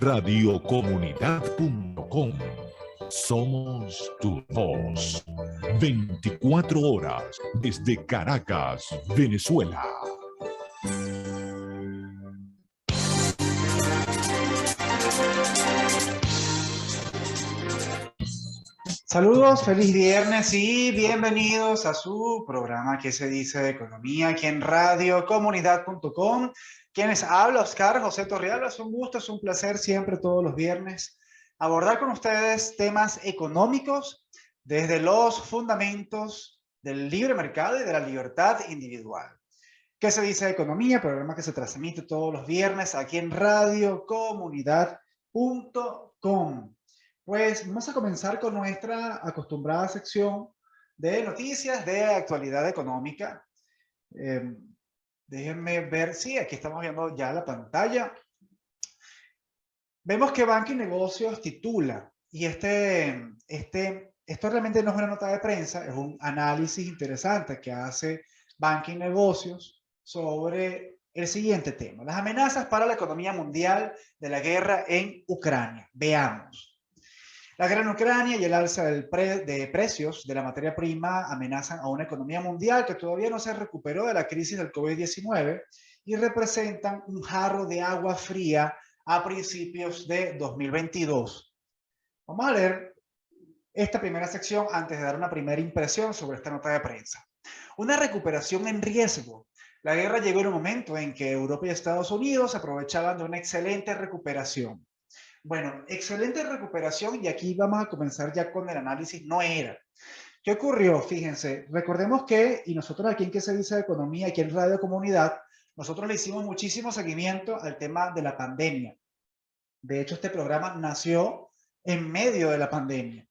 radiocomunidad.com. Somos tu voz. 24 horas desde Caracas, Venezuela. Saludos, feliz viernes y bienvenidos a su programa que se dice de economía aquí en radiocomunidad.com. Quienes habla Oscar José Torrealba, es un gusto, es un placer siempre todos los viernes abordar con ustedes temas económicos desde los fundamentos del libre mercado y de la libertad individual. ¿Qué se dice de economía? Programa que se transmite todos los viernes aquí en radiocomunidad.com. Pues vamos a comenzar con nuestra acostumbrada sección de noticias de actualidad económica. Déjenme ver, sí, aquí estamos viendo ya la pantalla. Vemos que Banca y Negocios titula, y esto realmente no es una nota de prensa, es un análisis interesante que hace Banca y Negocios sobre el siguiente tema: las amenazas para la economía mundial de la guerra en Ucrania. Veamos. La guerra en Ucrania y el alza de precios de la materia prima amenazan a una economía mundial que todavía no se recuperó de la crisis del COVID-19 y representan un jarro de agua fría a principios de 2022. Vamos a leer esta primera sección antes de dar una primera impresión sobre esta nota de prensa. Una recuperación en riesgo. La guerra llegó en un momento en que Europa y Estados Unidos aprovechaban de una excelente recuperación. Bueno, excelente recuperación, y aquí vamos a comenzar ya con el análisis. No era. ¿Qué ocurrió? Fíjense, recordemos que, y nosotros aquí en ¿Qué se dice de economía?, aquí en Radio Comunidad, nosotros le hicimos muchísimo seguimiento al tema de la pandemia. De hecho, este programa nació en medio de la pandemia.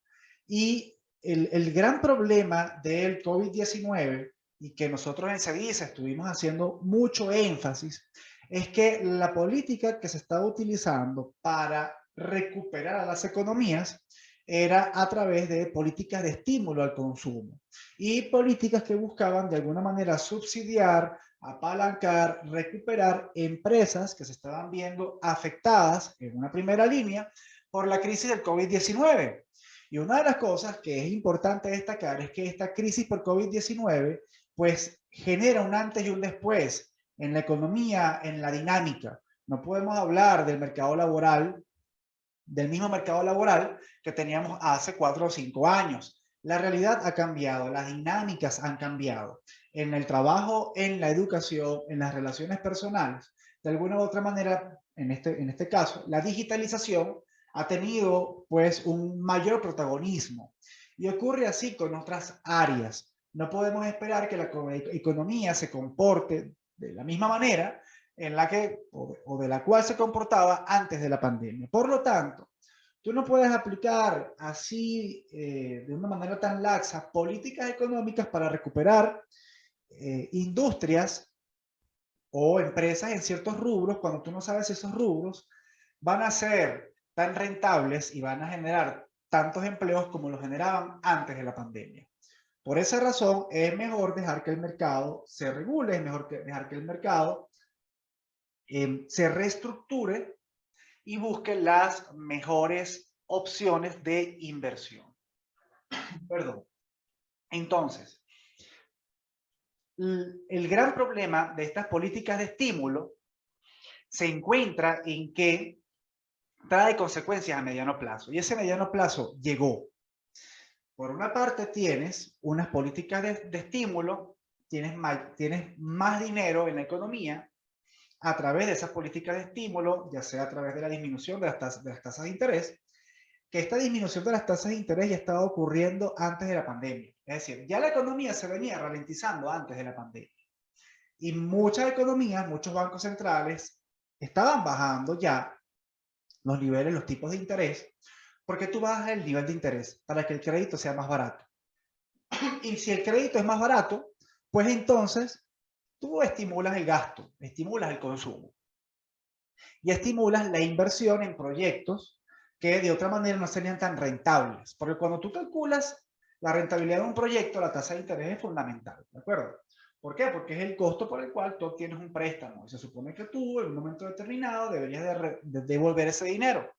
Y el gran problema del COVID-19, y que nosotros en CEDICE estuvimos haciendo mucho énfasis, es que la política que se estaba utilizando para recuperar a las economías era a través de políticas de estímulo al consumo y políticas que buscaban de alguna manera subsidiar, apalancar, recuperar empresas que se estaban viendo afectadas en una primera línea por la crisis del COVID-19. Y una de las cosas que es importante destacar es que esta crisis por COVID-19 pues genera un antes y un después en la economía, en la dinámica. No podemos hablar del mercado laboral, del mismo mercado laboral que teníamos hace 4 o 5 años. La realidad ha cambiado, las dinámicas han cambiado en el trabajo, en la educación, en las relaciones personales. De alguna u otra manera, en este caso, la digitalización ha tenido pues un mayor protagonismo, y ocurre así con otras áreas. No podemos esperar que la economía se comporte de la misma manera en la que, o de la cual se comportaba antes de la pandemia. Por lo tanto, tú no puedes aplicar así, de una manera tan laxa, políticas económicas para recuperar industrias o empresas en ciertos rubros cuando tú no sabes si esos rubros van a ser tan rentables y van a generar tantos empleos como los generaban antes de la pandemia. Por esa razón, es mejor dejar que el mercado se regule, es mejor dejar que el mercado se reestructure y busque las mejores opciones de inversión. Perdón. Entonces, el gran problema de estas políticas de estímulo se encuentra en que trae consecuencias a mediano plazo, y ese mediano plazo llegó. Por una parte, tienes unas políticas de estímulo, tienes más dinero en la economía a través de esas políticas de estímulo, ya sea a través de la disminución de las tasas de interés, que esta disminución de las tasas de interés ya estaba ocurriendo antes de la pandemia. Es decir, ya la economía se venía ralentizando antes de la pandemia. Y muchas economías, muchos bancos centrales estaban bajando ya los niveles, los tipos de interés, porque tú bajas el nivel de interés para que el crédito sea más barato. Y si el crédito es más barato, pues entonces tú estimulas el gasto, estimulas el consumo y estimulas la inversión en proyectos que de otra manera no serían tan rentables. Porque cuando tú calculas la rentabilidad de un proyecto, la tasa de interés es fundamental, ¿de acuerdo? ¿Por qué? Porque es el costo por el cual tú obtienes un préstamo. Y se supone que tú, en un momento determinado, deberías de devolver ese dinero.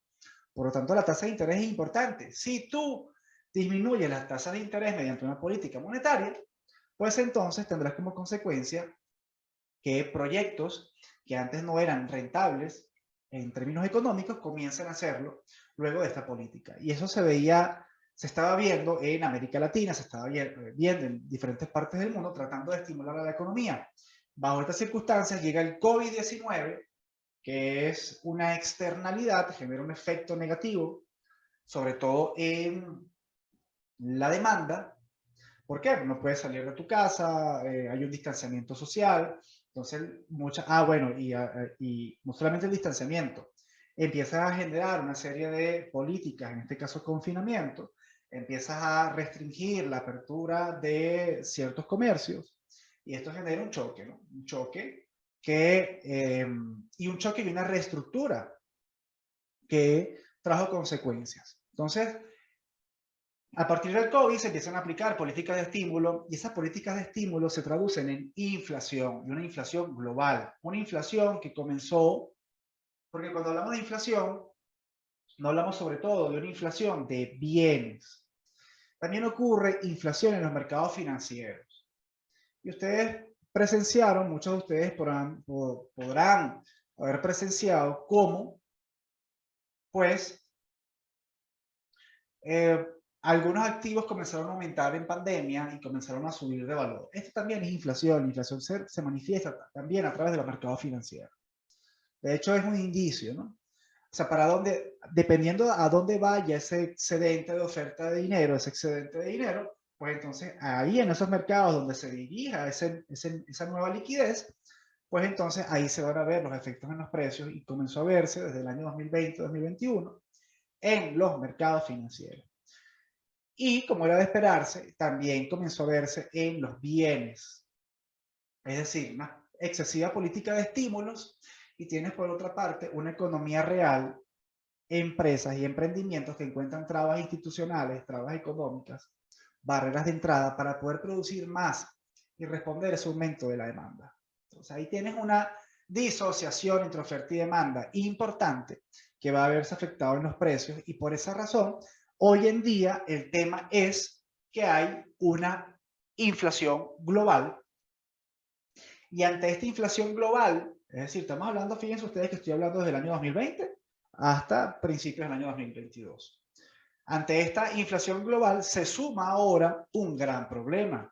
Por lo tanto, la tasa de interés es importante. Si tú disminuyes las tasas de interés mediante una política monetaria, pues entonces tendrás como consecuencia que proyectos que antes no eran rentables en términos económicos comiencen a hacerlo luego de esta política. Y eso se estaba viendo en América Latina, se estaba viendo en diferentes partes del mundo tratando de estimular a la economía. Bajo estas circunstancias llega el COVID-19, que es una externalidad, genera un efecto negativo, sobre todo en la demanda. ¿Por qué? No puedes salir de tu casa, hay un distanciamiento social, entonces bueno, y no solamente el distanciamiento, empiezas a generar una serie de políticas, en este caso confinamiento, empiezas a restringir la apertura de ciertos comercios, y esto genera un choque, ¿no? Un choque y un choque y una reestructura que trajo consecuencias. Entonces, a partir del COVID se empiezan a aplicar políticas de estímulo y esas políticas de estímulo se traducen en inflación, y una inflación global. Una inflación que comenzó, porque cuando hablamos de inflación, no hablamos sobre todo de una inflación de bienes. También ocurre inflación en los mercados financieros. Y ustedes presenciaron, muchos de ustedes podrán haber presenciado cómo, pues, eh, algunos activos comenzaron a aumentar en pandemia y comenzaron a subir de valor. Esto también es inflación. La inflación se manifiesta también a través de los mercados financieros. De hecho, es un indicio, ¿no? O sea, dependiendo a dónde vaya ese excedente de oferta de dinero, ese excedente de dinero, pues entonces ahí en esos mercados donde se dirija esa nueva liquidez, pues entonces ahí se van a ver los efectos en los precios y comenzó a verse desde el año 2020-2021 en los mercados financieros. Y como era de esperarse, también comenzó a verse en los bienes. Es decir, una excesiva política de estímulos y tienes por otra parte una economía real, empresas y emprendimientos que encuentran trabas institucionales, trabas económicas, barreras de entrada para poder producir más y responder a ese aumento de la demanda. Entonces ahí tienes una disociación entre oferta y demanda importante que va a verse afectado en los precios y por esa razón hoy en día el tema es que hay una inflación global y ante esta inflación global, es decir, estamos hablando, fíjense ustedes que estoy hablando desde el año 2020 hasta principios del año 2022. Ante esta inflación global se suma ahora un gran problema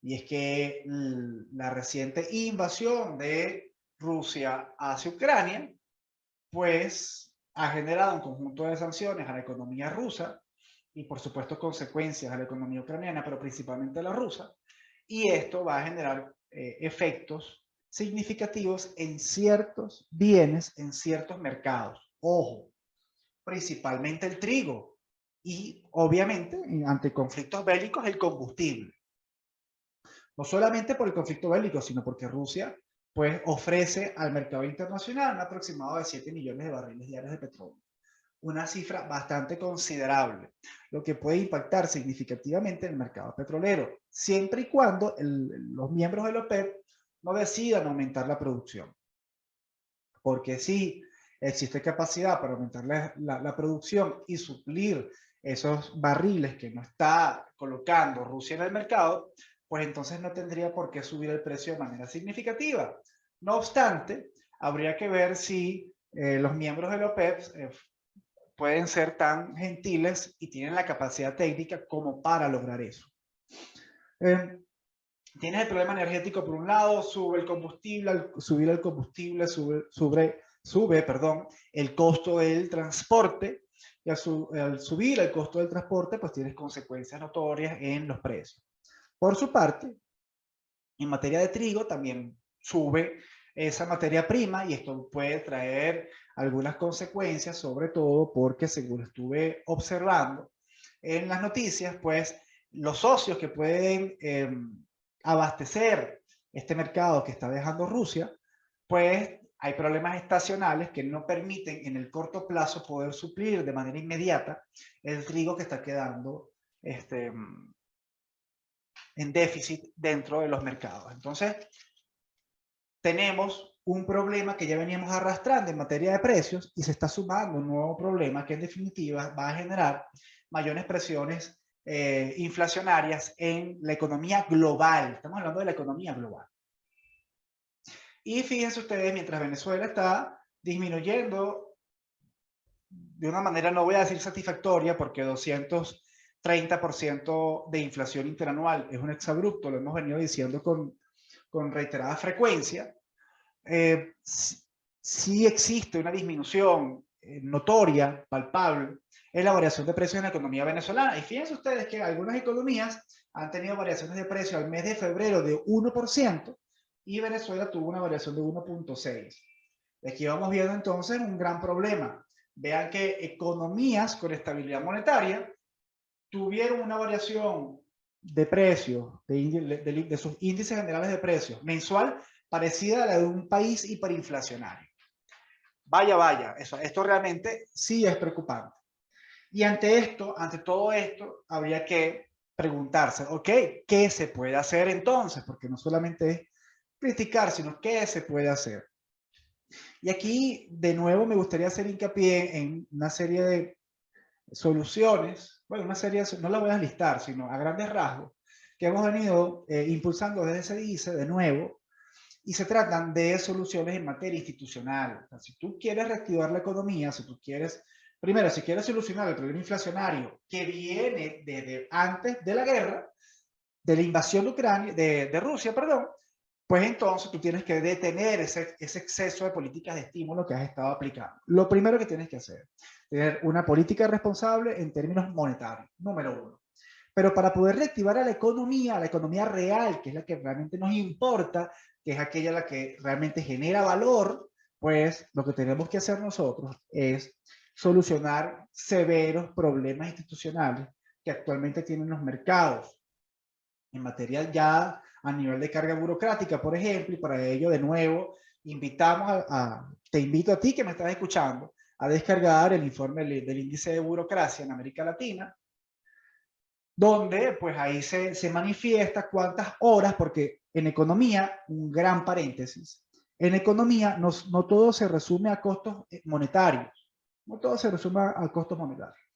y es que la reciente invasión de Rusia hacia Ucrania pues ha generado un conjunto de sanciones a la economía rusa y por supuesto consecuencias a la economía ucraniana, pero principalmente a la rusa, y esto va a generar efectos significativos en ciertos bienes, en ciertos mercados. Ojo, principalmente el trigo y obviamente ante conflictos bélicos el combustible. No solamente por el conflicto bélico, sino porque Rusia pues ofrece al mercado internacional un aproximado de 7 millones de barriles diarios de petróleo. Una cifra bastante considerable, lo que puede impactar significativamente en el mercado petrolero, siempre y cuando los miembros de la OPEP no decidan aumentar la producción. Porque si existe capacidad para aumentar la producción y suplir esos barriles que no está colocando Rusia en el mercado, pues entonces no tendría por qué subir el precio de manera significativa. No obstante, habría que ver si los miembros de la OPEP pueden ser tan gentiles y tienen la capacidad técnica como para lograr eso. Tienes el problema energético por un lado, sube el combustible, al subir el combustible sube el costo del transporte y al subir el costo del transporte pues tienes consecuencias notorias en los precios. Por su parte, en materia de trigo también sube esa materia prima y esto puede traer algunas consecuencias, sobre todo porque según estuve observando en las noticias, pues los socios que pueden abastecer este mercado que está dejando Rusia, pues hay problemas estacionales que no permiten en el corto plazo poder suplir de manera inmediata el trigo que está quedando en déficit dentro de los mercados. Entonces, tenemos un problema que ya veníamos arrastrando en materia de precios y se está sumando un nuevo problema que en definitiva va a generar mayores presiones inflacionarias en la economía global. Estamos hablando de la economía global. Y fíjense ustedes, mientras Venezuela está disminuyendo de una manera, no voy a decir satisfactoria, porque 230% de inflación interanual es un exabrupto, lo hemos venido diciendo con reiterada frecuencia. Sí existe una disminución notoria, palpable, en la variación de precios en la economía venezolana. Y fíjense ustedes que algunas economías han tenido variaciones de precio al mes de febrero de 1% y Venezuela tuvo una variación de 1.6%. Aquí vamos viendo entonces un gran problema. Vean que economías con estabilidad monetaria tuvieron una variación de precios, de sus índices generales de precios mensual, parecida a la de un país hiperinflacionario. Vaya, esto realmente sí es preocupante. Y ante todo esto, habría que preguntarse, ok, ¿qué se puede hacer entonces? Porque no solamente es criticar, sino qué se puede hacer. Y aquí, de nuevo, me gustaría hacer hincapié en una serie de soluciones, bueno, una serie, no la voy a listar, sino a grandes rasgos, que hemos venido impulsando desde ese dice, de nuevo, y se tratan de soluciones en materia institucional. O sea, si tú quieres reactivar la economía, si tú quieres, primero, si quieres solucionar el problema inflacionario que viene desde antes de la guerra, de la invasión de Ucrania, de Rusia, perdón, pues entonces tú tienes que detener ese exceso de políticas de estímulo que has estado aplicando. Lo primero que tienes que hacer, tener una política responsable en términos monetarios, número uno. Pero para poder reactivar a la economía real, que es la que realmente nos importa, que es aquella la que realmente genera valor, pues lo que tenemos que hacer nosotros es solucionar severos problemas institucionales que actualmente tienen los mercados en materia ya a nivel de carga burocrática, por ejemplo, y para ello, de nuevo, te invito a ti que me estás escuchando a descargar el informe del índice de burocracia en América Latina, donde pues ahí se manifiesta cuántas horas, porque en economía, un gran paréntesis, en economía no todo se resume a costos monetarios, no todo se resume a costos monetarios.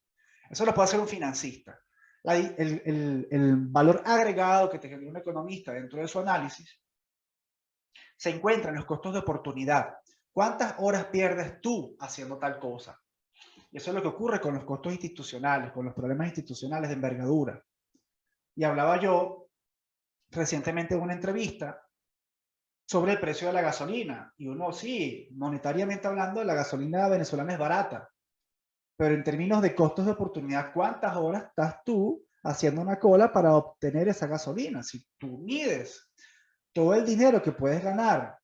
Eso lo puede hacer un financista. El valor agregado que te genera un economista dentro de su análisis se encuentra en los costos de oportunidad. ¿Cuántas horas pierdes tú haciendo tal cosa? Y eso es lo que ocurre con los costos institucionales, con los problemas institucionales de envergadura. Y hablaba yo recientemente en una entrevista sobre el precio de la gasolina. Y uno, sí, monetariamente hablando, la gasolina venezolana es barata. Pero en términos de costos de oportunidad, ¿cuántas horas estás tú haciendo una cola para obtener esa gasolina? Si tú mides todo el dinero que puedes ganar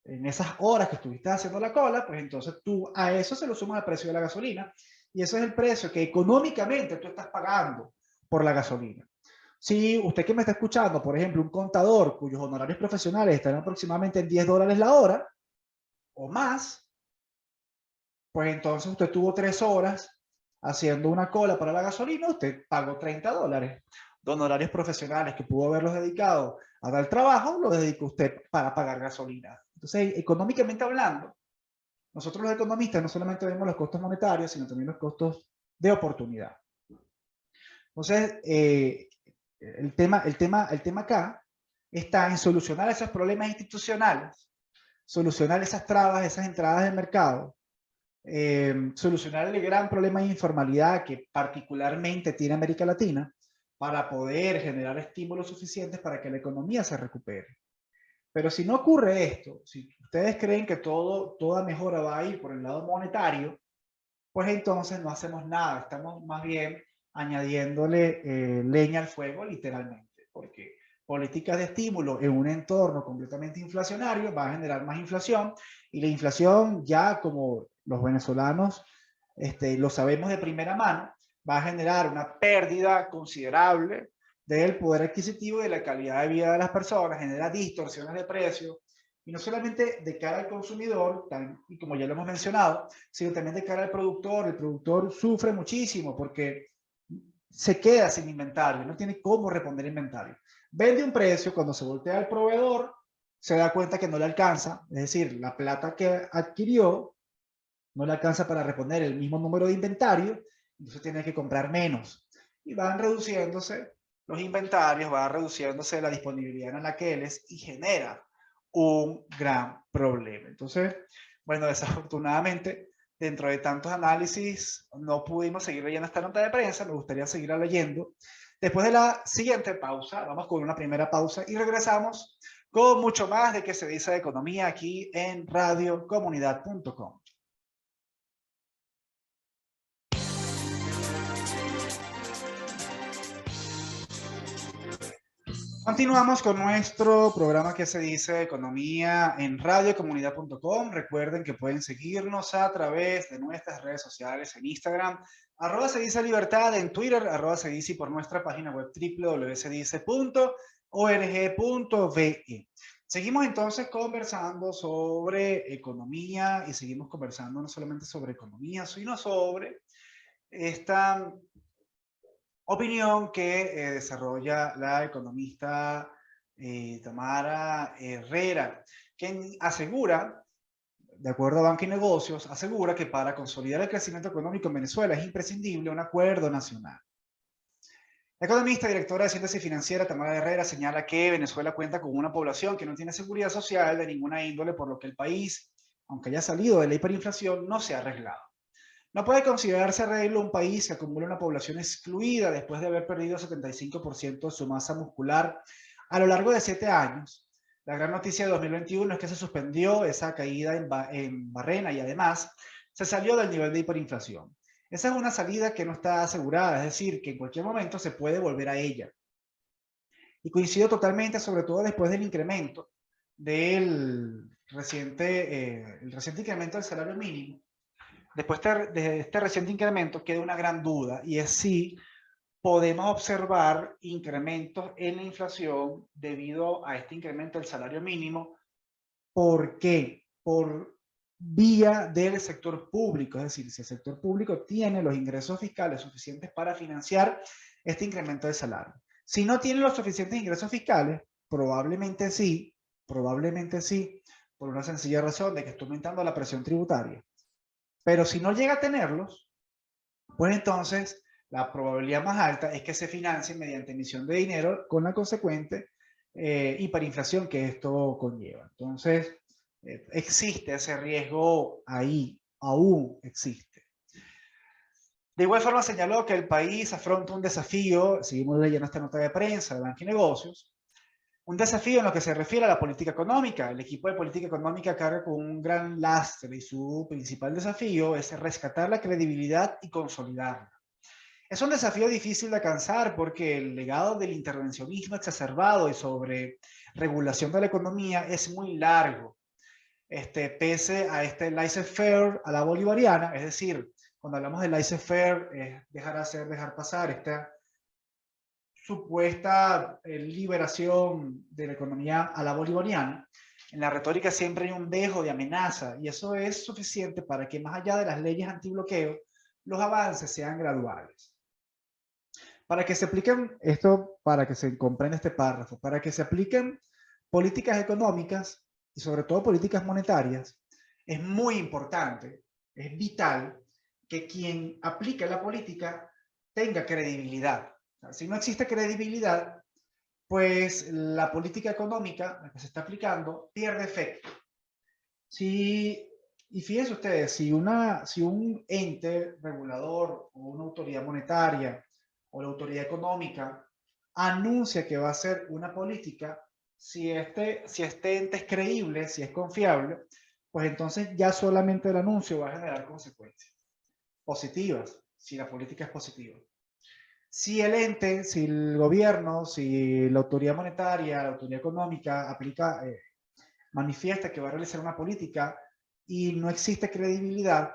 en esas horas que estuviste haciendo la cola, pues entonces tú a eso se lo sumas al precio de la gasolina. Y ese es el precio que económicamente tú estás pagando por la gasolina. Si usted que me está escuchando, por ejemplo, un contador cuyos honorarios profesionales están aproximadamente en $10 la hora o más, pues entonces usted tuvo 3 horas haciendo una cola para la gasolina, usted pagó $30 de honorarios profesionales que pudo haberlos dedicado a dar trabajo, lo dedicó usted para pagar gasolina. Entonces, económicamente hablando, nosotros los economistas no solamente vemos los costos monetarios, sino también los costos de oportunidad. Entonces, el tema acá está en solucionar esos problemas institucionales, solucionar esas trabas, esas entradas del mercado, solucionar el gran problema de informalidad que particularmente tiene América Latina para poder generar estímulos suficientes para que la economía se recupere. Pero si no ocurre esto, si ustedes creen que toda mejora va a ir por el lado monetario, pues entonces no hacemos nada, estamos más bien añadiéndole leña al fuego literalmente, porque políticas de estímulo en un entorno completamente inflacionario va a generar más inflación, y la inflación, ya como los venezolanos lo sabemos de primera mano, va a generar una pérdida considerable del poder adquisitivo y de la calidad de vida de las personas, genera distorsiones de precios, y no solamente de cara al consumidor, y como ya lo hemos mencionado, sino también de cara al productor. El productor sufre muchísimo porque se queda sin inventario, no tiene cómo reponer inventario. Vende un precio, cuando se voltea al proveedor, se da cuenta que no le alcanza, es decir, la plata que adquirió no le alcanza para reponer el mismo número de inventario, entonces tiene que comprar menos. Y van reduciéndose los inventarios, va reduciéndose la disponibilidad en anaqueles y genera un gran problema. Entonces, bueno, desafortunadamente, dentro de tantos análisis, no pudimos seguir leyendo esta nota de prensa, me gustaría seguirla leyendo. Después de la siguiente pausa, vamos con una primera pausa y regresamos con mucho más de qué se dice de economía aquí en radiocomunidad.com. Continuamos con nuestro programa que se dice Economía en radiocomunidad.com. Recuerden que pueden seguirnos a través de nuestras redes sociales en Instagram, @ se dice libertad, en Twitter, @ se dice, por nuestra página web www.sedice.org.ve. Seguimos entonces conversando sobre economía y seguimos conversando no solamente sobre economía, sino sobre esta opinión que desarrolla la economista Tamara Herrera, quien asegura, de acuerdo a Banca y Negocios, asegura que para consolidar el crecimiento económico en Venezuela es imprescindible un acuerdo nacional. La economista y directora de Ciencia Financiera Tamara Herrera señala que Venezuela cuenta con una población que no tiene seguridad social de ninguna índole, por lo que el país, aunque haya salido de la hiperinflación, no se ha arreglado. No puede considerarse arreglo un país que acumula una población excluida después de haber perdido 75% de su masa muscular a lo largo de 7 años. La gran noticia de 2021 es que se suspendió esa caída en Barrena y además se salió del nivel de hiperinflación. Esa es una salida que no está asegurada, es decir, que en cualquier momento se puede volver a ella. Y coincido totalmente, sobre todo después del incremento del reciente incremento del salario mínimo. Después de este reciente incremento queda una gran duda, y es si podemos observar incrementos en la inflación debido a este incremento del salario mínimo. ¿Por qué? Por vía del sector público, es decir, si el sector público tiene los ingresos fiscales suficientes para financiar este incremento de salario. Si no tiene los suficientes ingresos fiscales, probablemente sí, por una sencilla razón de que está aumentando la presión tributaria. Pero si no llega a tenerlos, pues entonces la probabilidad más alta es que se financie mediante emisión de dinero con la consecuente hiperinflación que esto conlleva. Entonces, existe ese riesgo ahí, aún existe. De igual forma señaló que el país afronta un desafío, seguimos leyendo esta nota de prensa de Banca y Negocios, un desafío en lo que se refiere a la política económica. El equipo de política económica carga con un gran lastre y su principal desafío es rescatar la credibilidad y consolidarla. Es un desafío difícil de alcanzar porque el legado del intervencionismo exacerbado y sobre regulación de la economía es muy largo. Pese a este laissez-faire a la bolivariana, es decir, cuando hablamos de laissez-faire, dejar hacer, dejar pasar, esta supuesta liberación de la economía a la bolivariana, en la retórica siempre hay un dejo de amenaza, y eso es suficiente para que, más allá de las leyes antibloqueo, los avances sean graduales. Para que se apliquen esto, para que se comprenda este párrafo, para que se apliquen políticas económicas y sobre todo políticas monetarias, es muy importante, es vital que quien aplique la política tenga credibilidad. Si no existe credibilidad, pues la política económica que se está aplicando pierde efecto. Y fíjense ustedes, si un ente regulador o una autoridad monetaria o la autoridad económica anuncia que va a hacer una política, si este ente es creíble, si es confiable, pues entonces ya solamente el anuncio va a generar consecuencias positivas, si la política es positiva. Si el ente, si el gobierno, si la autoridad monetaria, la autoridad económica manifiesta que va a realizar una política y no existe credibilidad,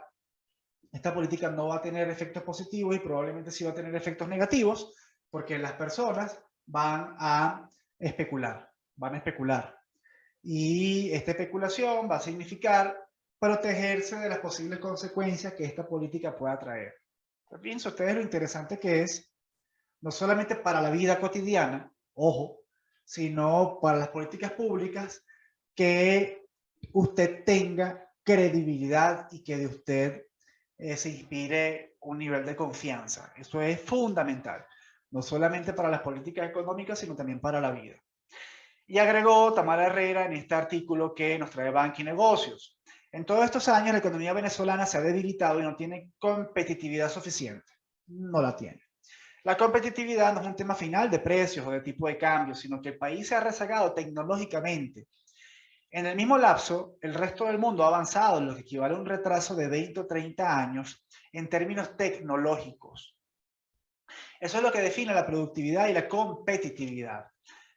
esta política no va a tener efectos positivos y probablemente sí va a tener efectos negativos, porque las personas van a especular. Y esta especulación va a significar protegerse de las posibles consecuencias que esta política pueda traer. Fíjense ustedes lo interesante que es no solamente para la vida cotidiana, ojo, sino para las políticas públicas, que usted tenga credibilidad y que de usted se inspire un nivel de confianza. Eso es fundamental, no solamente para las políticas económicas, sino también para la vida. Y agregó Tamara Herrera en este artículo que nos trae Banca y Negocios. En todos estos años la economía venezolana se ha debilitado y no tiene competitividad suficiente. No la tiene. La competitividad no es un tema final de precios o de tipo de cambio, sino que el país se ha rezagado tecnológicamente. En el mismo lapso, el resto del mundo ha avanzado en lo que equivale a un retraso de 20 o 30 años en términos tecnológicos. Eso es lo que define la productividad y la competitividad.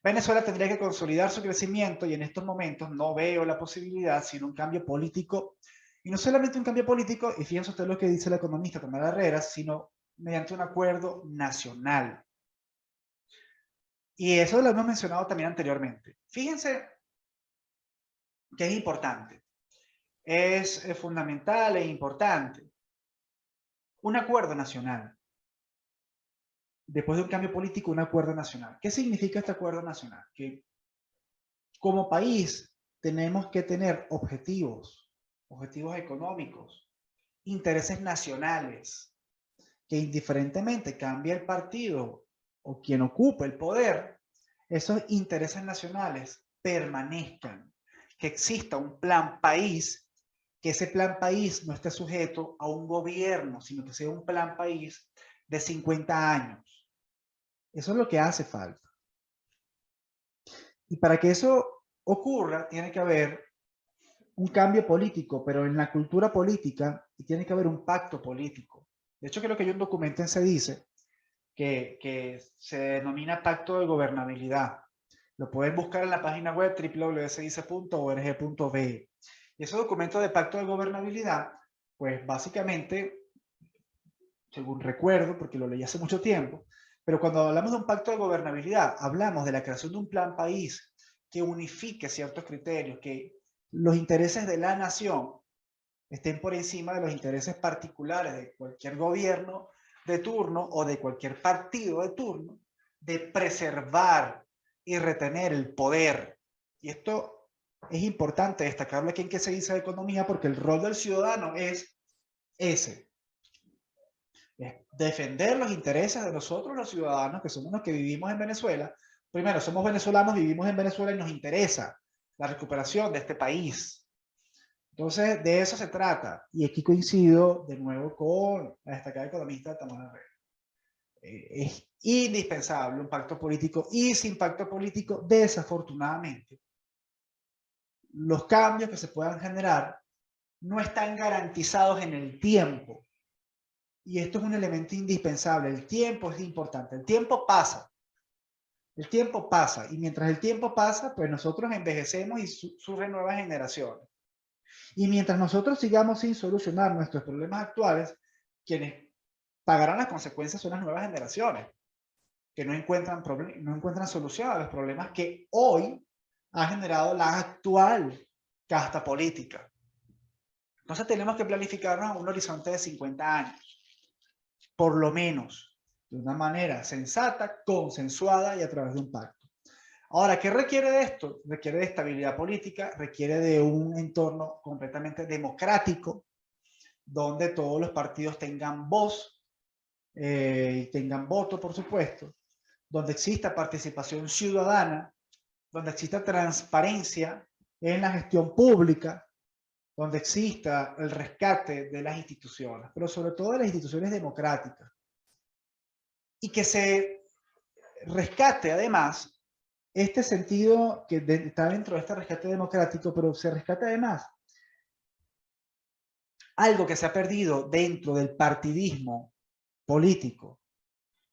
Venezuela tendría que consolidar su crecimiento y en estos momentos no veo la posibilidad sino un cambio político, y no solamente un cambio político, y fíjense ustedes lo que dice la economista Tamara Herrera, sino mediante un acuerdo nacional. Y eso lo hemos mencionado también anteriormente. Fíjense que es importante, es fundamental e importante. Un acuerdo nacional. Después de un cambio político, un acuerdo nacional. ¿Qué significa este acuerdo nacional? Que como país tenemos que tener objetivos económicos, intereses nacionales, que indiferentemente cambie el partido o quien ocupe el poder, esos intereses nacionales permanezcan, que exista un plan país, que ese plan país no esté sujeto a un gobierno, sino que sea un plan país de 50 años. Eso es lo que hace falta. Y para que eso ocurra, tiene que haber un cambio político, pero en la cultura política, y tiene que haber un pacto político. De hecho, creo que hay un documento en se dice que se denomina Pacto de Gobernabilidad. Lo pueden buscar en la página web www.sedice.org.be. Y ese documento de Pacto de Gobernabilidad, pues básicamente, según recuerdo, porque lo leí hace mucho tiempo, pero cuando hablamos de un pacto de gobernabilidad, hablamos de la creación de un plan país que unifique ciertos criterios, que los intereses de la nación estén por encima de los intereses particulares de cualquier gobierno de turno o de cualquier partido de turno, de preservar y retener el poder. Y esto es importante destacarlo aquí en que se dice de economía, porque el rol del ciudadano es ese. Es defender los intereses de nosotros los ciudadanos, que somos los que vivimos en Venezuela. Primero, somos venezolanos, vivimos en Venezuela y nos interesa la recuperación de este país. Entonces, de eso se trata. Y aquí coincido de nuevo con la destacada economista Tamara Herrera. Es indispensable un pacto político, y sin pacto político, desafortunadamente, los cambios que se puedan generar no están garantizados en el tiempo. Y esto es un elemento indispensable. El tiempo es importante. El tiempo pasa. El tiempo pasa. Y mientras el tiempo pasa, pues nosotros envejecemos y surgen nuevas generaciones. Y mientras nosotros sigamos sin solucionar nuestros problemas actuales, quienes pagarán las consecuencias son las nuevas generaciones, que no encuentran solución a los problemas que hoy ha generado la actual casta política. Entonces tenemos que planificarnos a un horizonte de 50 años, por lo menos, de una manera sensata, consensuada y a través de un pacto. Ahora, ¿qué requiere de esto? Requiere de estabilidad política, requiere de un entorno completamente democrático, donde todos los partidos tengan voz y tengan voto, por supuesto, donde exista participación ciudadana, donde exista transparencia en la gestión pública, donde exista el rescate de las instituciones, pero sobre todo de las instituciones democráticas. Y que se rescate además este sentido que está dentro de este rescate democrático, pero se rescata además algo que se ha perdido dentro del partidismo político.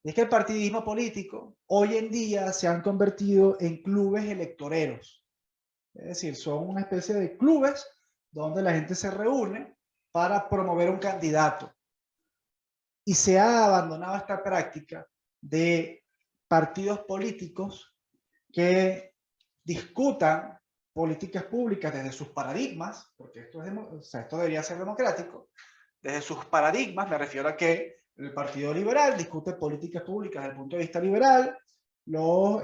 Es que el partidismo político hoy en día se han convertido en clubes electoreros. Es decir, son una especie de clubes donde la gente se reúne para promover un candidato. Y se ha abandonado esta práctica de partidos políticos que discutan políticas públicas desde sus paradigmas, porque esto debería ser democrático, desde sus paradigmas, me refiero a que El Partido Liberal discute políticas públicas desde el punto de vista liberal. Los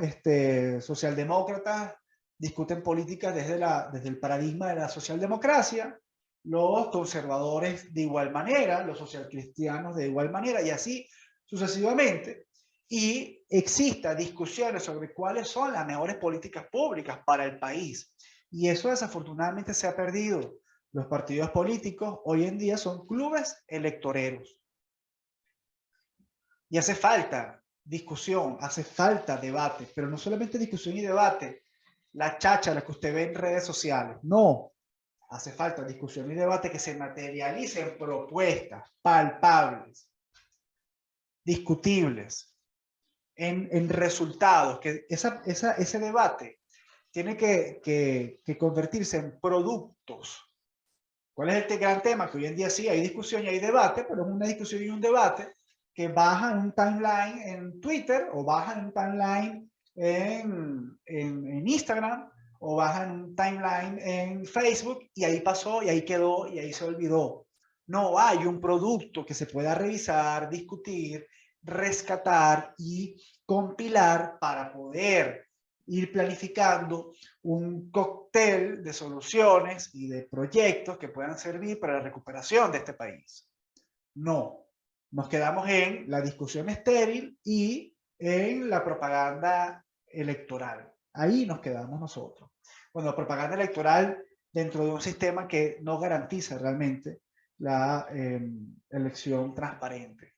socialdemócratas discuten políticas desde el paradigma de la socialdemocracia. Los conservadores de igual manera, los socialcristianos de igual manera, y así sucesivamente. Y existen discusiones sobre cuáles son las mejores políticas públicas para el país. Y eso desafortunadamente se ha perdido. Los partidos políticos hoy en día son clubes electoreros. Y hace falta discusión, hace falta debate, pero no solamente discusión y debate, la cháchara que usted ve en redes sociales. No, hace falta discusión y debate que se materialice en propuestas palpables, discutibles, en resultados, que ese debate tiene que convertirse en productos. ¿Cuál es este gran tema? Que hoy en día sí hay discusión y hay debate, pero es una discusión y un debate que baja en un timeline en Twitter, o baja en un timeline en Instagram, o baja en un timeline en Facebook, y ahí pasó, y ahí quedó, y ahí se olvidó. No hay un producto que se pueda revisar, discutir, rescatar y compilar para poder ir planificando un cóctel de soluciones y de proyectos que puedan servir para la recuperación de este país. No, nos quedamos en la discusión estéril y en la propaganda electoral. Ahí nos quedamos nosotros. Bueno, propaganda electoral dentro de un sistema que no garantiza realmente la elección transparente.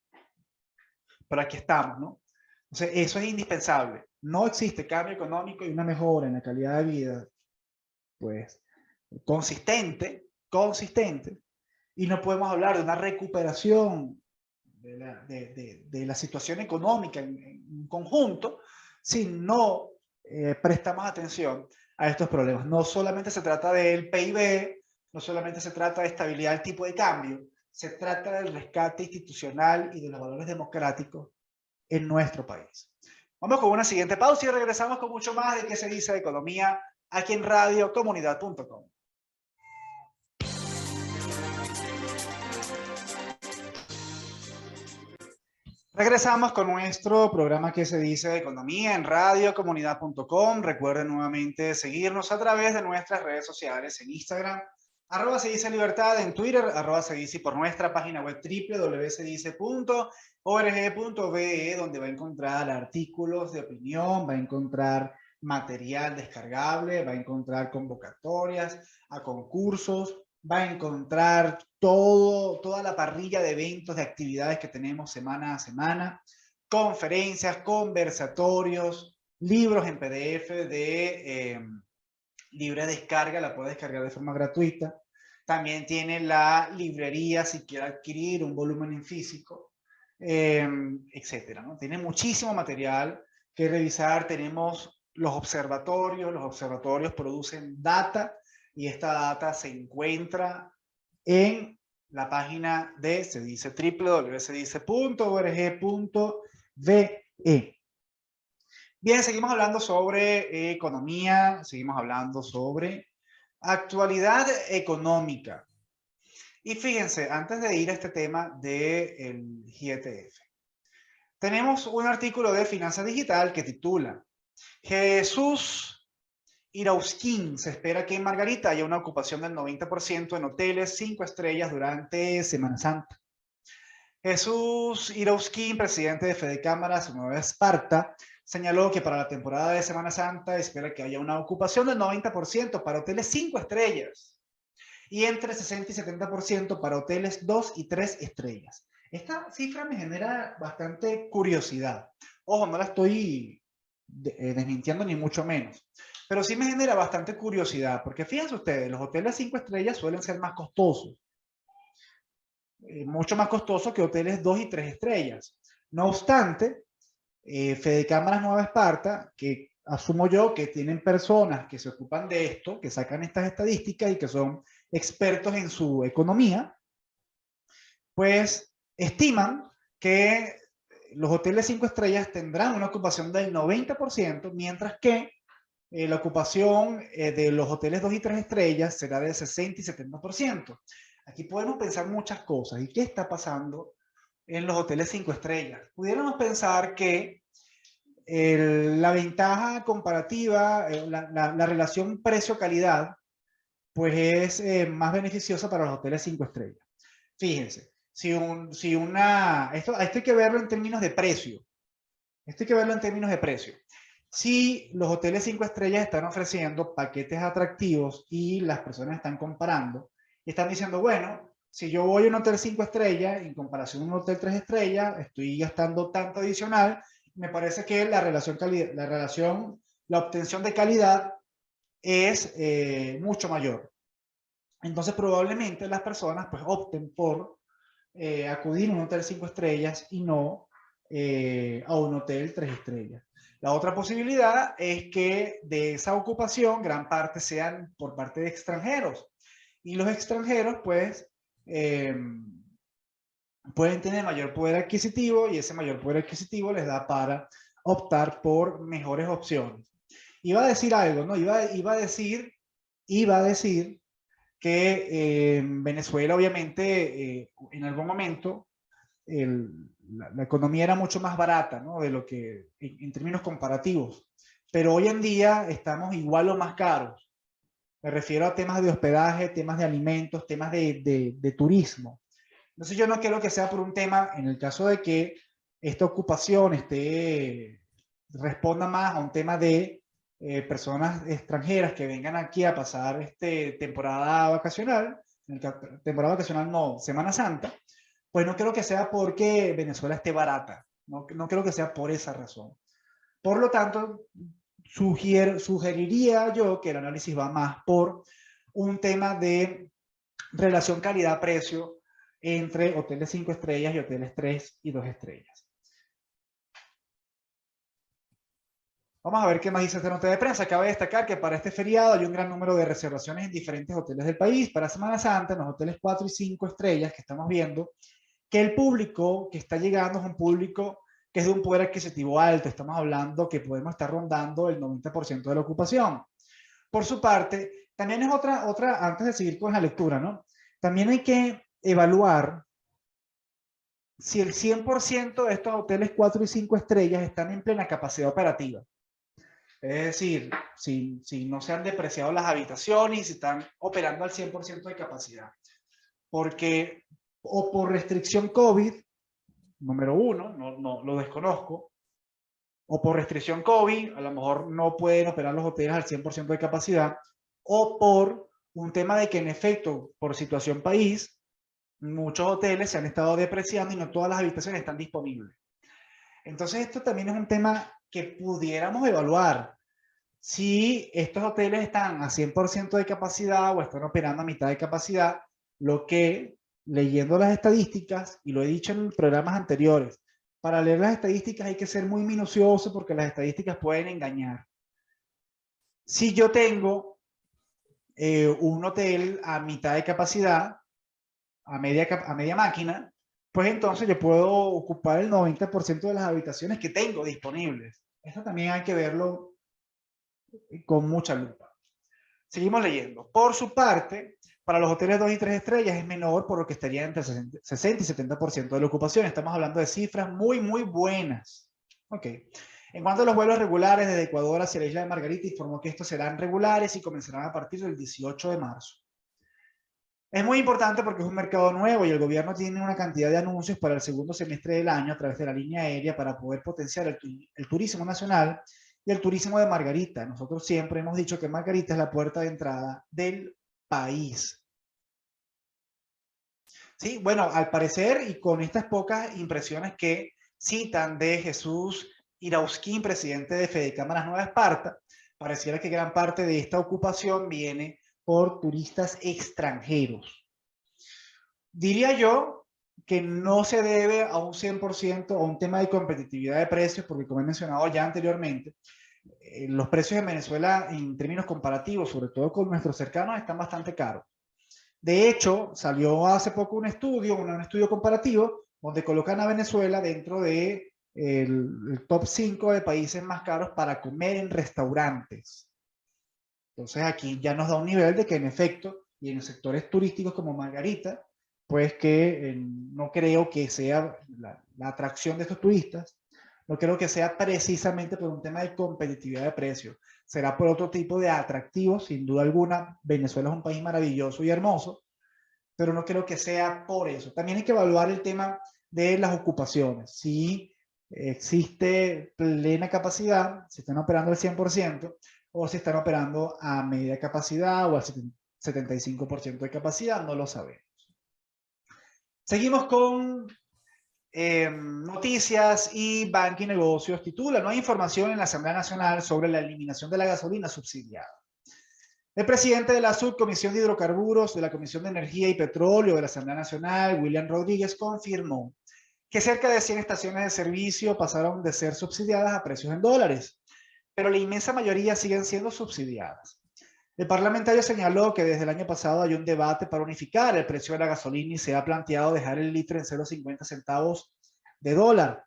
Pero aquí estamos, ¿no? Entonces, eso es indispensable. No existe cambio económico y una mejora en la calidad de vida, pues, consistente, y no podemos hablar de una recuperación de la situación económica en conjunto si no prestamos atención a estos problemas. No solamente se trata del PIB, no solamente se trata de estabilidad del tipo de cambio, se trata del rescate institucional y de los valores democráticos en nuestro país. Vamos con una siguiente pausa y regresamos con mucho más de qué se dice de economía aquí en radiocomunidad.com. Regresamos con nuestro programa que se dice de economía en radiocomunidad.com. Recuerden nuevamente seguirnos a través de nuestras redes sociales en Instagram, @se dice libertad, en Twitter, @se dice, por nuestra página web www.sedice.org.be, donde va a encontrar artículos de opinión, va a encontrar material descargable, va a encontrar convocatorias a concursos, va a encontrar toda la parrilla de eventos, de actividades que tenemos semana a semana, conferencias, conversatorios, libros en PDF de libre descarga, la puede descargar de forma gratuita. También tiene la librería si quiere adquirir un volumen en físico, etcétera, ¿no? Tiene muchísimo material que revisar. Tenemos los observatorios producen data, y esta data se encuentra en la página de Sedice, www.sedice.org.be. Bien, seguimos hablando sobre economía, seguimos hablando sobre actualidad económica. Y fíjense, antes de ir a este tema del GIETF, tenemos un artículo de Finanza Digital que titula Jesús Irausquín: se espera que en Margarita haya una ocupación del 90% en hoteles 5 estrellas durante Semana Santa. Jesús Irausquín, presidente de Fedecámaras Nueva Esparta, señaló que para la temporada de Semana Santa espera que haya una ocupación del 90% para hoteles 5 estrellas y entre 60 y 70% para hoteles 2 y 3 estrellas. Esta cifra me genera bastante curiosidad. Ojo, no la estoy desmintiendo ni mucho menos, pero sí me genera bastante curiosidad, porque fíjense ustedes, los hoteles 5 estrellas suelen ser más costosos, mucho más costosos que hoteles 2 y 3 estrellas. No obstante, Fedecámaras Nueva Esparta, que asumo yo que tienen personas que se ocupan de esto, que sacan estas estadísticas y que son expertos en su economía, pues estiman que los hoteles 5 estrellas tendrán una ocupación del 90%, mientras que la ocupación de los hoteles 2 y 3 estrellas será del 60 y 70%. Aquí podemos pensar muchas cosas. ¿Y qué está pasando en los hoteles 5 estrellas. Pudiéramos pensar que la ventaja comparativa, la relación precio-calidad, pues es más beneficiosa para los hoteles 5 estrellas. Fíjense, esto hay que verlo en términos de precio. Esto hay que verlo en términos de precio. Si los hoteles 5 estrellas están ofreciendo paquetes atractivos y las personas están comparando, y están diciendo, bueno, si yo voy a un hotel 5 estrellas en comparación a un hotel 3 estrellas, estoy gastando tanto adicional, me parece que la obtención de calidad es mucho mayor. Entonces probablemente las personas pues opten por acudir a un hotel 5 estrellas y no a un hotel 3 estrellas. La otra posibilidad es que de esa ocupación gran parte sean por parte de extranjeros. Y los extranjeros pues pueden tener mayor poder adquisitivo y ese mayor poder adquisitivo les da para optar por mejores opciones. Iba a decir algo, ¿no? Iba a decir que en Venezuela obviamente en algún momento la economía era mucho más barata, ¿no? De lo que en términos comparativos. Pero hoy en día estamos igual o más caros. Me refiero a temas de hospedaje, temas de alimentos, temas de turismo. Entonces yo no quiero que sea por un tema, en el caso de que esta ocupación responda más a un tema de personas extranjeras que vengan aquí a pasar temporada vacacional, temporada vacacional no, Semana Santa, pues no creo que sea porque Venezuela esté barata, no creo que sea por esa razón. Por lo tanto, sugeriría yo que el análisis va más por un tema de relación calidad-precio entre hoteles 5 estrellas y hoteles 3 y 2 estrellas. Vamos a ver qué más dice esta nota de prensa. Cabe destacar que para este feriado hay un gran número de reservaciones en diferentes hoteles del país. Para Semana Santa, en los hoteles 4 y 5 estrellas que estamos viendo, que el público que está llegando es un público que es de un poder adquisitivo alto. Estamos hablando que podemos estar rondando el 90% de la ocupación. Por su parte, también es otra, antes de seguir con la lectura, ¿no? También hay que evaluar si el 100% de estos hoteles 4 y 5 estrellas están en plena capacidad operativa. Es decir, si no se han depreciado las habitaciones y si están operando al 100% de capacidad. Porque o por restricción COVID, número uno, no lo desconozco, o por restricción COVID, a lo mejor no pueden operar los hoteles al 100% de capacidad, o por un tema de que en efecto, por situación país, muchos hoteles se han estado depreciando y no todas las habitaciones están disponibles. Entonces esto también es un tema que pudiéramos evaluar. Si estos hoteles están a 100% de capacidad o están operando a mitad de capacidad, lo que, leyendo las estadísticas, y lo he dicho en programas anteriores, para leer las estadísticas hay que ser muy minucioso porque las estadísticas pueden engañar. Si yo tengo un hotel a mitad de capacidad, a media máquina, pues entonces yo puedo ocupar el 90% de las habitaciones que tengo disponibles. Esto también hay que verlo con mucha lupa. Seguimos leyendo. Por su parte, para los hoteles 2 y 3 estrellas es menor, por lo que estaría entre 60 y 70% de la ocupación. Estamos hablando de cifras muy, muy buenas. Ok. En cuanto a los vuelos regulares desde Ecuador hacia la isla de Margarita, informó que estos serán regulares y comenzarán a partir del 18 de marzo. Es muy importante porque es un mercado nuevo y el gobierno tiene una cantidad de anuncios para el segundo semestre del año a través de la línea aérea para poder potenciar el turismo nacional y el turismo de Margarita. Nosotros siempre hemos dicho que Margarita es la puerta de entrada del país. Sí, bueno, al parecer y con estas pocas impresiones que citan de Jesús Irausquín, presidente de Fedecámaras Nueva Esparta, pareciera que gran parte de esta ocupación viene por turistas extranjeros. Diría yo que no se debe a un 100% a un tema de competitividad de precios, porque como he mencionado ya anteriormente, los precios en Venezuela en términos comparativos, sobre todo con nuestros cercanos, están bastante caros. De hecho, salió hace poco un estudio comparativo, donde colocan a Venezuela dentro de el top 5 de países más caros para comer en restaurantes. Entonces aquí ya nos da un nivel de que en efecto, y en los sectores turísticos como Margarita, pues que no creo que sea la atracción de estos turistas, no creo que sea precisamente por un tema de competitividad de precios. Será por otro tipo de atractivos, sin duda alguna. Venezuela es un país maravilloso y hermoso, pero no creo que sea por eso. También hay que evaluar el tema de las ocupaciones. Si existe plena capacidad, si están operando al 100%, o si están operando a media capacidad o al 75% de capacidad, no lo sabemos. Seguimos con noticias y Banca y Negocios. Titula: no hay información en la Asamblea Nacional sobre la eliminación de la gasolina subsidiada. El presidente de la Subcomisión de Hidrocarburos de la Comisión de Energía y Petróleo de la Asamblea Nacional, William Rodríguez, confirmó que cerca de 100 estaciones de servicio pasaron de ser subsidiadas a precios en dólares, pero la inmensa mayoría siguen siendo subsidiadas. El parlamentario señaló que desde el año pasado hay un debate para unificar el precio de la gasolina y se ha planteado dejar el litro en 0,50 centavos de dólar.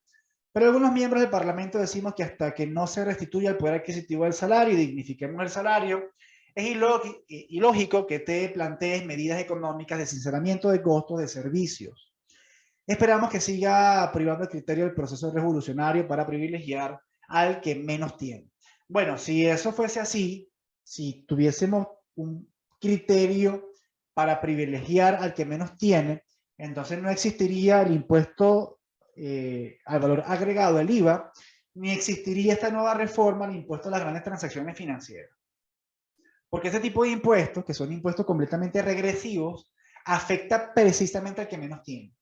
Pero algunos miembros del Parlamento decimos que hasta que no se restituya el poder adquisitivo del salario y dignifiquemos el salario, es ilógico que te plantees medidas económicas de sinceramiento de costos de servicios. Esperamos que siga privando el criterio del proceso revolucionario para privilegiar al que menos tiene. Bueno, si eso fuese así, si tuviésemos un criterio para privilegiar al que menos tiene, entonces no existiría el impuesto al valor agregado, el IVA, ni existiría esta nueva reforma, el impuesto a las grandes transacciones financieras. Porque este tipo de impuestos, que son impuestos completamente regresivos, afecta precisamente al que menos tiene.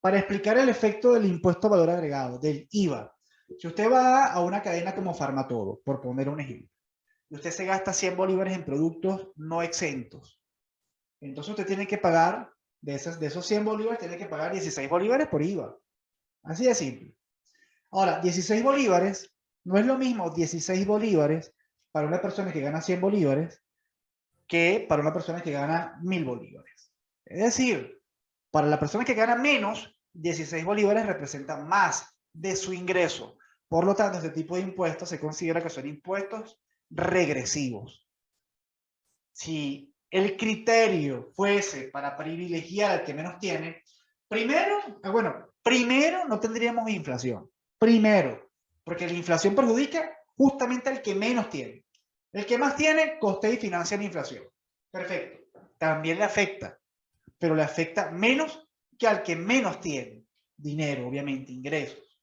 Para explicar el efecto del impuesto a valor agregado, del IVA, si usted va a una cadena como Farmatodo, por poner un ejemplo, y usted se gasta 100 bolívares en productos no exentos, entonces usted tiene que pagar, de esos 100 bolívares, tiene que pagar 16 bolívares por IVA. Así de simple. Ahora, 16 bolívares, no es lo mismo 16 bolívares para una persona que gana 100 bolívares que para una persona que gana 1000 bolívares. Es decir, para la persona que gana menos, 16 bolívares representan más de su ingreso. Por lo tanto, este tipo de impuestos se considera que son impuestos regresivos. Si el criterio fuese para privilegiar al que menos tiene, primero no tendríamos inflación. Primero, porque la inflación perjudica justamente al que menos tiene. El que más tiene, costea y financia la inflación. Perfecto. También le afecta, pero le afecta menos que al que menos tiene dinero, obviamente, ingresos.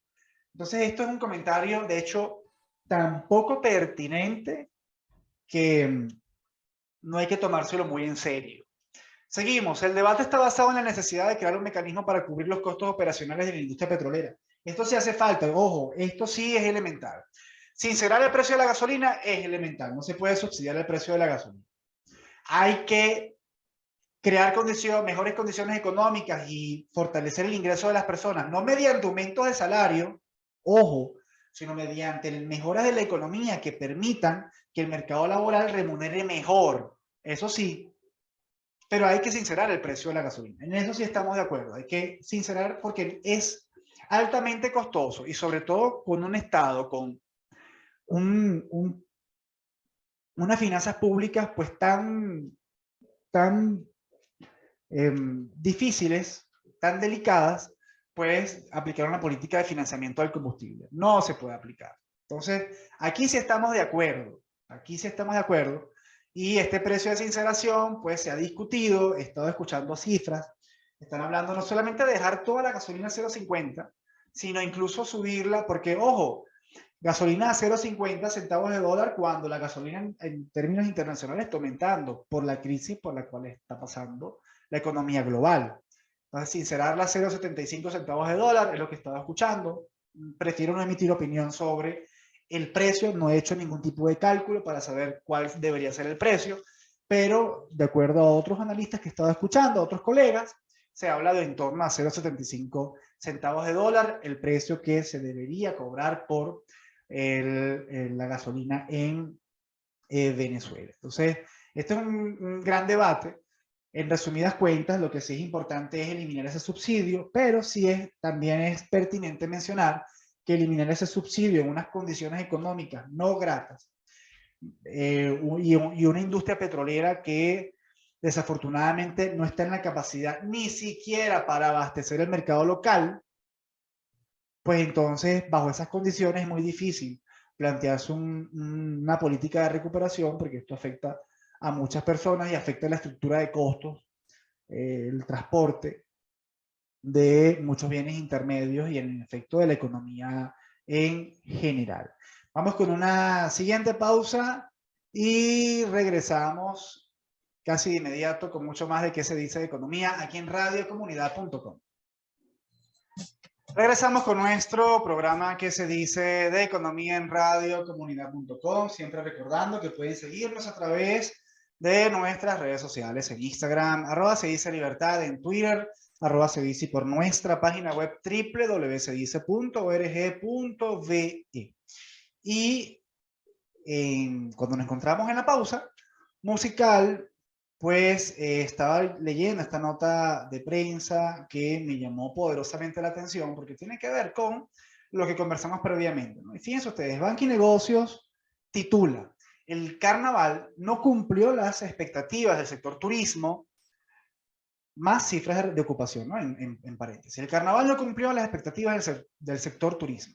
Entonces, esto es un comentario, de hecho, tan poco pertinente que no hay que tomárselo muy en serio. Seguimos. El debate está basado en la necesidad de crear un mecanismo para cubrir los costos operacionales de la industria petrolera. Esto sí hace falta, ojo, esto sí es elemental. Sincerar el precio de la gasolina es elemental, no se puede subsidiar el precio de la gasolina. Hay que crear mejores condiciones económicas y fortalecer el ingreso de las personas, no mediante aumentos de salario, ojo, sino mediante mejoras de la economía que permitan que el mercado laboral remunere mejor. Eso sí, pero hay que sincerar el precio de la gasolina. En eso sí estamos de acuerdo. Hay que sincerar porque es altamente costoso y sobre todo con un Estado, con unas finanzas públicas pues tan difíciles, tan delicadas, pues aplicar una política de financiamiento del combustible. No se puede aplicar. Entonces, aquí sí estamos de acuerdo. Aquí sí estamos de acuerdo. Y este precio de sinceración, pues se ha discutido, he estado escuchando cifras. Están hablando no solamente de dejar toda la gasolina a 0,50, sino incluso subirla, porque, ojo, gasolina a 0,50 centavos de dólar cuando la gasolina en términos internacionales está aumentando por la crisis por la cual está pasando la economía global. Entonces, sincerarla a 0,75 centavos de dólar es lo que estaba escuchando. Prefiero no emitir opinión sobre el precio, no he hecho ningún tipo de cálculo para saber cuál debería ser el precio, pero de acuerdo a otros analistas que he estado escuchando, a otros colegas, se habla de en torno a 0,75 centavos de dólar, el precio que se debería cobrar por la gasolina en Venezuela. Entonces, este es un gran debate. En resumidas cuentas, lo que sí es importante es eliminar ese subsidio, pero sí también es pertinente mencionar que eliminar ese subsidio en unas condiciones económicas no gratas y una industria petrolera que desafortunadamente no está en la capacidad ni siquiera para abastecer el mercado local, pues entonces bajo esas condiciones es muy difícil plantearse una política de recuperación, porque esto afecta a muchas personas y afecta la estructura de costos, el transporte de muchos bienes intermedios y el efecto de la economía en general. Vamos con una siguiente pausa y regresamos casi de inmediato con mucho más de qué se dice de economía aquí en radiocomunidad.com. Regresamos con nuestro programa que se dice de economía en radiocomunidad.com, siempre recordando que pueden seguirnos a través de nuestras redes sociales en Instagram, @sedicelibertad, en Twitter, @sedici, por nuestra página web www.sedice.org.ve. Y cuando nos encontramos en la pausa musical, pues estaba leyendo esta nota de prensa que me llamó poderosamente la atención porque tiene que ver con lo que conversamos previamente, ¿no? Y fíjense ustedes, Banca y Negocios titula: el carnaval no cumplió las expectativas del sector turismo, más cifras de ocupación, ¿no? En paréntesis. El carnaval no cumplió las expectativas del sector turismo.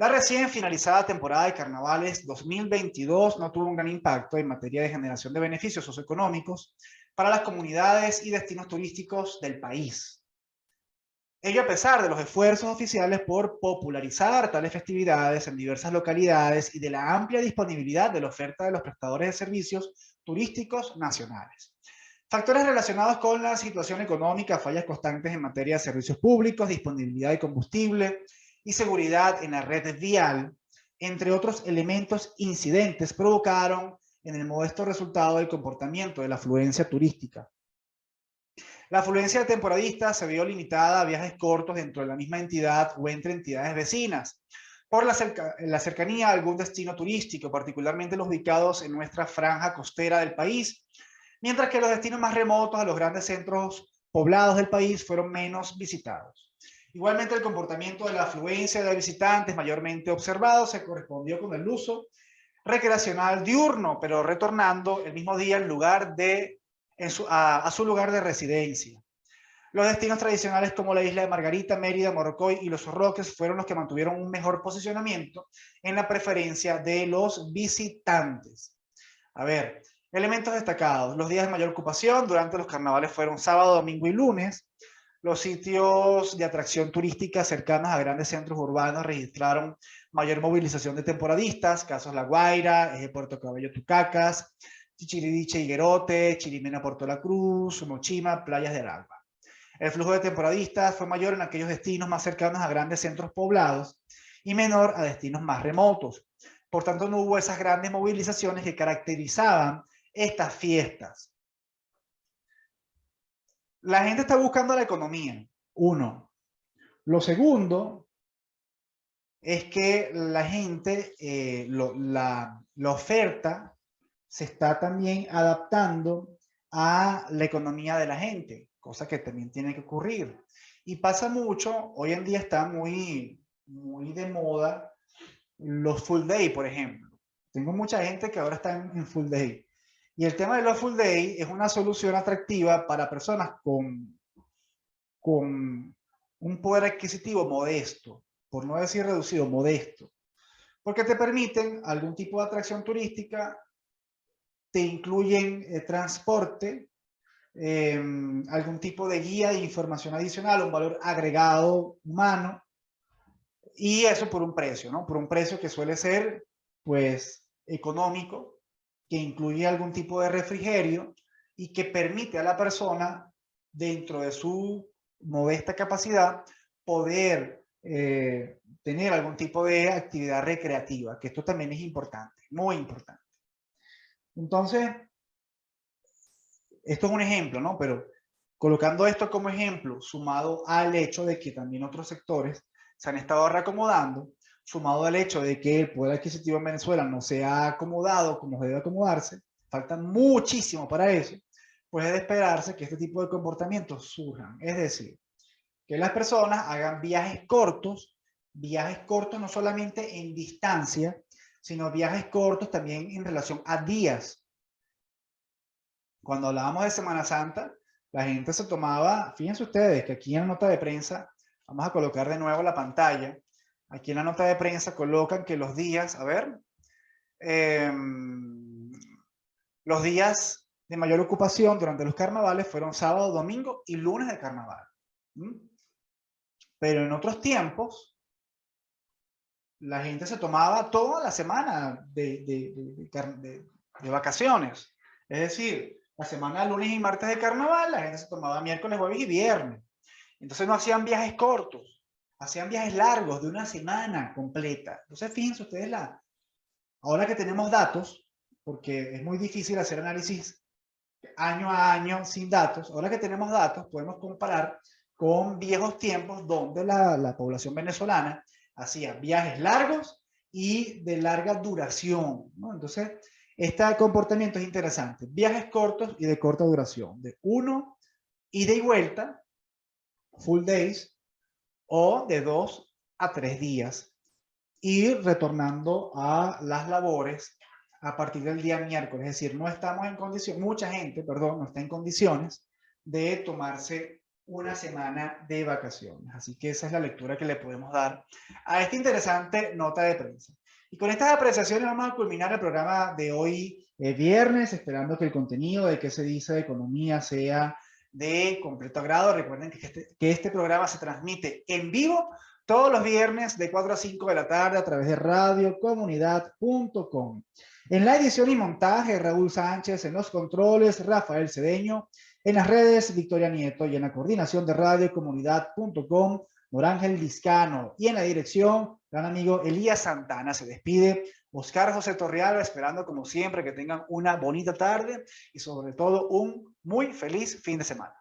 La recién finalizada temporada de carnavales 2022 no tuvo un gran impacto en materia de generación de beneficios socioeconómicos para las comunidades y destinos turísticos del país. Ello a pesar de los esfuerzos oficiales por popularizar tales festividades en diversas localidades y de la amplia disponibilidad de la oferta de los prestadores de servicios turísticos nacionales. Factores relacionados con la situación económica, fallas constantes en materia de servicios públicos, disponibilidad de combustible y seguridad en la red vial, entre otros elementos incidentes, provocaron en el modesto resultado del comportamiento de la afluencia turística. La afluencia de temporadistas se vio limitada a viajes cortos dentro de la misma entidad o entre entidades vecinas, por la cercanía a algún destino turístico, particularmente los ubicados en nuestra franja costera del país, mientras que los destinos más remotos a los grandes centros poblados del país fueron menos visitados. Igualmente, el comportamiento de la afluencia de visitantes mayormente observado se correspondió con el uso recreacional diurno, pero retornando el mismo día en lugar de, a su lugar de residencia. Los destinos tradicionales como la isla de Margarita, Mérida, Morrocoy y Los Roques fueron los que mantuvieron un mejor posicionamiento en la preferencia de los visitantes. A ver, elementos destacados. Los días de mayor ocupación durante los carnavales fueron sábado, domingo y lunes. Los sitios de atracción turística cercanos a grandes centros urbanos registraron mayor movilización de temporadistas, casos La Guaira, Puerto Cabello, Tucacas, Chichiridiche, Higuerote, Chirimena, Puerto La Cruz, Mochima, Playas de Aragua. El flujo de temporadistas fue mayor en aquellos destinos más cercanos a grandes centros poblados y menor a destinos más remotos. Por tanto, no hubo esas grandes movilizaciones que caracterizaban estas fiestas. La gente está buscando la economía, uno. Lo segundo es que la gente, la oferta se está también adaptando a la economía de la gente, cosa que también tiene que ocurrir. Y pasa mucho, hoy en día está muy de moda los full day, por ejemplo. Tengo mucha gente que ahora está en full day. Y el tema de los full day es una solución atractiva para personas con un poder adquisitivo modesto, por no decir reducido, modesto, porque te permiten algún tipo de atracción turística, te incluyen transporte, algún tipo de guía de información adicional, un valor agregado humano, y eso por un precio, ¿no? Por un precio que suele ser, pues, económico, que incluye algún tipo de refrigerio y que permite a la persona, dentro de su modesta capacidad, poder tener algún tipo de actividad recreativa, que esto también es importante, muy importante. Entonces, esto es un ejemplo, ¿no? Pero colocando esto como ejemplo, sumado al hecho de que también otros sectores se han estado reacomodando, sumado al hecho de que el poder adquisitivo en Venezuela no se ha acomodado como debe acomodarse, falta muchísimo para eso, pues es de esperarse que este tipo de comportamientos surjan. Es decir, que las personas hagan viajes cortos no solamente en distancia, sino viajes cortos también en relación a días. cuando hablábamos de Semana Santa, la gente se tomaba, fíjense ustedes que aquí en la nota de prensa, vamos a colocar de nuevo la pantalla, aquí en la nota de prensa colocan que los días, a ver, los días de mayor ocupación durante los carnavales fueron sábado, domingo y lunes de carnaval. Pero en otros tiempos, la gente se tomaba toda la semana de vacaciones. Es decir, la semana de lunes y martes de carnaval, la gente se tomaba miércoles, jueves y viernes. Entonces no hacían viajes cortos, hacían viajes largos de una semana completa. Entonces fíjense ustedes, ahora que tenemos datos, porque es muy difícil hacer análisis año a año sin datos, ahora que tenemos datos podemos comparar con viejos tiempos donde la población venezolana hacía viajes largos y de larga duración, ¿no? Entonces, este comportamiento es interesante. Viajes cortos y de corta duración, de uno ida y vuelta, full days, o de 2 a 3 días, y retornando a las labores a partir del día miércoles. Es decir, no estamos en condición, mucha gente, perdón, no está en condiciones de tomarse una semana de vacaciones. Así que esa es la lectura que le podemos dar a esta interesante nota de prensa. Y con estas apreciaciones vamos a culminar el programa de hoy, viernes, esperando que el contenido de qué se dice de economía sea de completo agrado. Recuerden que este programa se transmite en vivo todos los viernes de 4 a 5 de la tarde a través de radiocomunidad.com. En la edición y montaje, Raúl Sánchez; en los controles, Rafael Cedeño; en las redes, Victoria Nieto; y en la coordinación de radiocomunidad.com, Norángel Liscano; y en la dirección, gran amigo Elías Santana. Se despide Oscar José Torrealba, esperando como siempre que tengan una bonita tarde y sobre todo un muy feliz fin de semana.